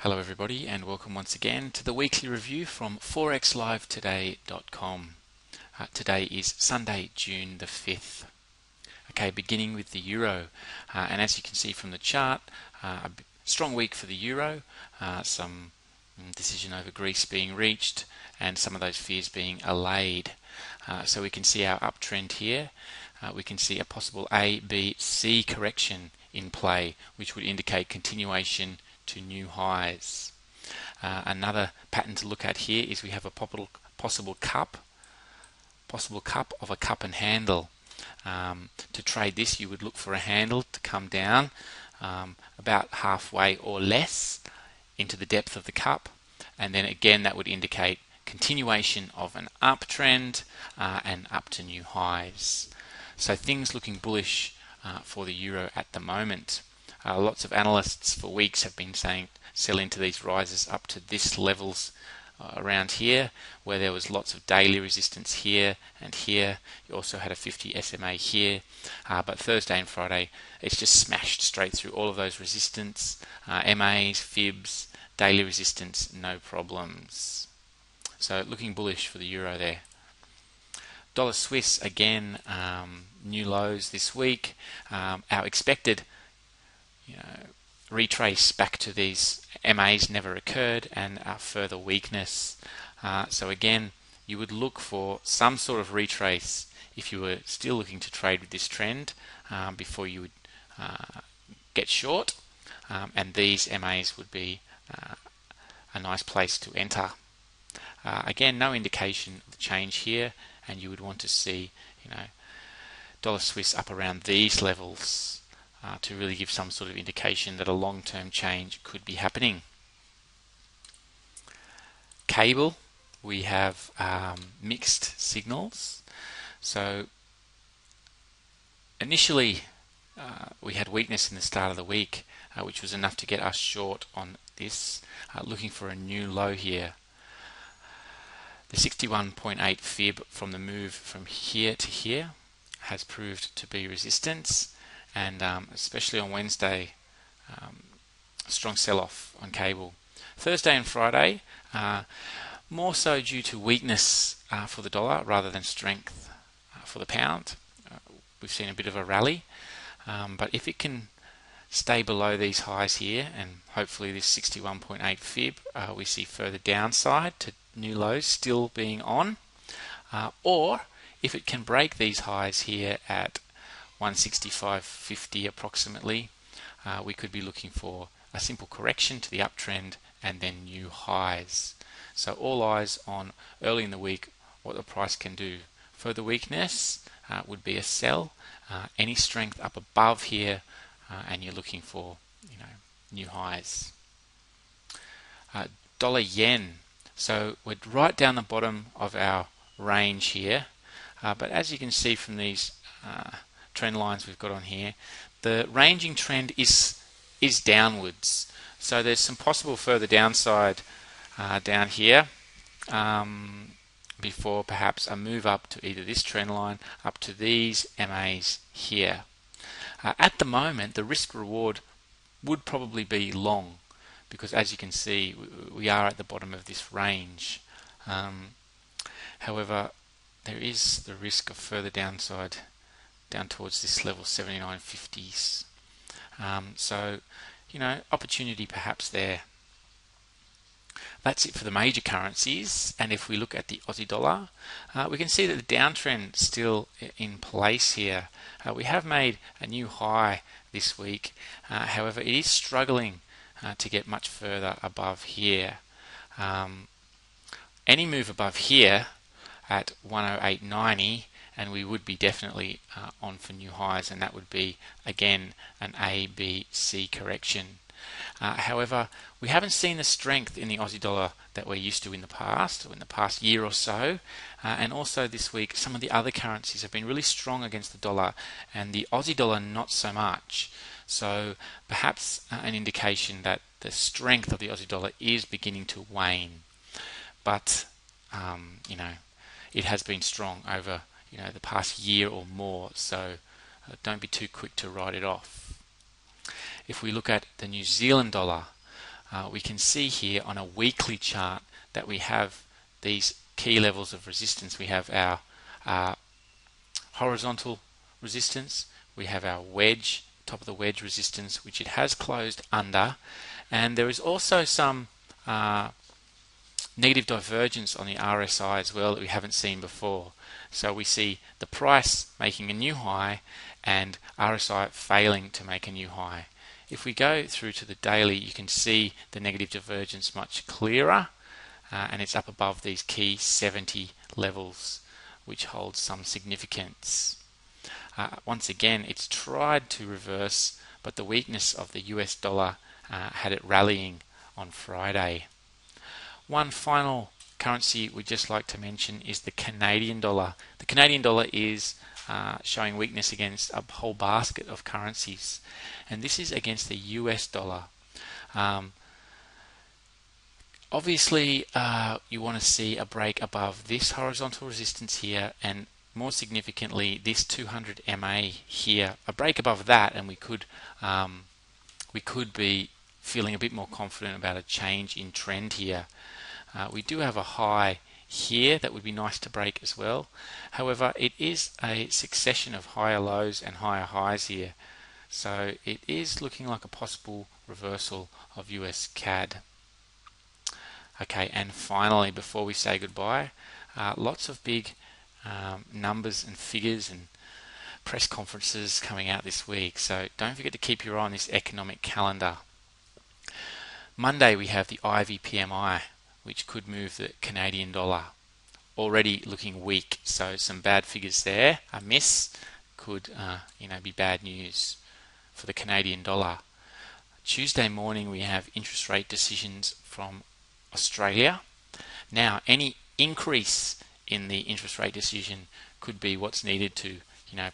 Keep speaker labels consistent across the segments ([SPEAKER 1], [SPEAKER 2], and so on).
[SPEAKER 1] Hello everybody and welcome once again to the weekly review from forexlivetoday.com. Today is Sunday, June the 5th. Okay, beginning with the euro, and as you can see from the chart, a strong week for the euro, some decision over Greece being reached and some of those fears being allayed. So we can see our uptrend here. We can see a possible A, B, C correction in play, which would indicate continuation to new highs. Another pattern to look at here is we have a possible cup of a cup and handle. To trade this, you would look for a handle to come down about halfway or less into the depth of the cup, and then again that would indicate continuation of an uptrend and up to new highs. So things looking bullish for the euro at the moment. Lots of analysts for weeks have been saying sell into these rises up to this levels around here, where there was lots of daily resistance here and here. You also had a 50 SMA here, but Thursday and Friday it's just smashed straight through all of those resistance, MAs, fibs, daily resistance, no problems. So looking bullish for the euro there. Dollar Swiss again, new lows this week. Our expected retrace back to these MAs never occurred, and our further weakness. So again, you would look for some sort of retrace if you were still looking to trade with this trend before you would get short, and these MAs would be a nice place to enter. Again, no indication of change here, and you would want to see dollar Swiss up around these levels to really give some sort of indication that a long-term change could be happening. Cable, we have mixed signals. So initially we had weakness in the start of the week, which was enough to get us short on this, looking for a new low here. The 61.8 fib from the move from here to here has proved to be resistance, and especially on Wednesday, strong sell-off on cable. Thursday and Friday, more so due to weakness for the dollar rather than strength for the pound. We've seen a bit of a rally, but if it can stay below these highs here, and hopefully this 61.8 fib, we see further downside to new lows still being on, or if it can break these highs here at 165.50 approximately, we could be looking for a simple correction to the uptrend and then new highs. So all eyes on early in the week what the price can do. Further weakness would be a sell. Any strength up above here, and you're looking for new highs. Dollar yen. So we're right down the bottom of our range here, but as you can see from these trend lines we've got on here, the ranging trend is downwards. So there's some possible further downside down here before perhaps a move up to either this trend line up to these MAs here. At the moment, the risk reward would probably be long, because as you can see, we are at the bottom of this range. However, there is the risk of further downside down towards this level 79.50s. So, opportunity perhaps there. That's it for the major currencies, and if we look at the Aussie dollar, we can see that the downtrend is still in place here. We have made a new high this week, however it is struggling to get much further above here. Any move above here at 108.90 and we would be definitely on for new highs, and that would be again an A, B, C correction. However, we haven't seen the strength in the Aussie dollar that we're used to in the past, or in the past year or so, and also this week some of the other currencies have been really strong against the dollar, and the Aussie dollar not so much. So perhaps an indication that the strength of the Aussie dollar is beginning to wane, but it has been strong over the past year or more, so don't be too quick to write it off. If we look at the New Zealand dollar, we can see here on a weekly chart that we have these key levels of resistance. We have our horizontal resistance, we have our wedge, top of the wedge resistance, which it has closed under, and there is also some negative divergence on the RSI as well that we haven't seen before. So we see the price making a new high and RSI failing to make a new high. If we go through to the daily, you can see the negative divergence much clearer, and it's up above these key 70 levels, which holds some significance. Once again, it's tried to reverse, but the weakness of the US dollar had it rallying on Friday. One final currency we'd just like to mention is the Canadian dollar. The Canadian dollar is showing weakness against a whole basket of currencies, and this is against the US dollar. Obviously, you want to see a break above this horizontal resistance here, and more significantly this 200 MA here. A break above that, and we could be feeling a bit more confident about a change in trend here. We do have a high here that would be nice to break as well. However, it is a succession of higher lows and higher highs here, so it is looking like a possible reversal of US CAD. Okay, and finally, before we say goodbye, lots of big numbers and figures and press conferences coming out this week, so don't forget to keep your eye on this economic calendar. Monday we have the Ivy PMI, which could move the Canadian dollar. Already looking weak, so some bad figures there. A miss could be bad news for the Canadian dollar. Tuesday morning we have interest rate decisions from Australia. Now, any increase in the interest rate decision could be what's needed to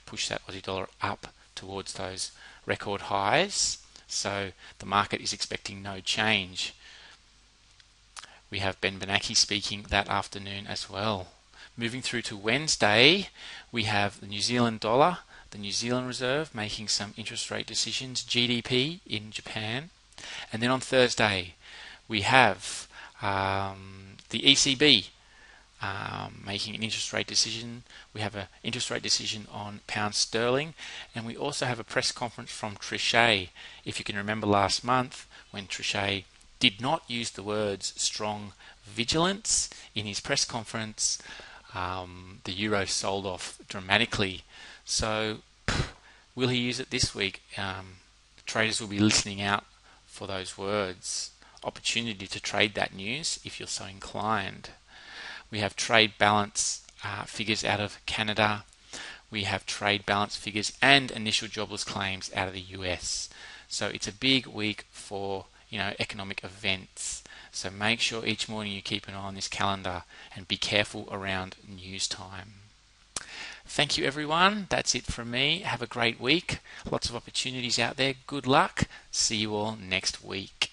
[SPEAKER 1] push that Aussie dollar up towards those record highs. So the market is expecting no change. We have Ben Bernanke speaking that afternoon as well. Moving through to Wednesday, we have the New Zealand dollar, the New Zealand Reserve making some interest rate decisions, GDP in Japan. And then on Thursday, we have the ECB making an interest rate decision. We have an interest rate decision on pound sterling, and we also have a press conference from Trichet. If you can remember last month when Trichet did not use the words strong vigilance in his press conference, the euro sold off dramatically. So will he use it this week? Traders will be listening out for those words. Opportunity to trade that news if you're so inclined. We have trade balance figures out of Canada. We have trade balance figures and initial jobless claims out of the US. So it's a big week for economic events. So make sure each morning you keep an eye on this calendar and be careful around news time. Thank you everyone. That's it from me. Have a great week. Lots of opportunities out there. Good luck. See you all next week.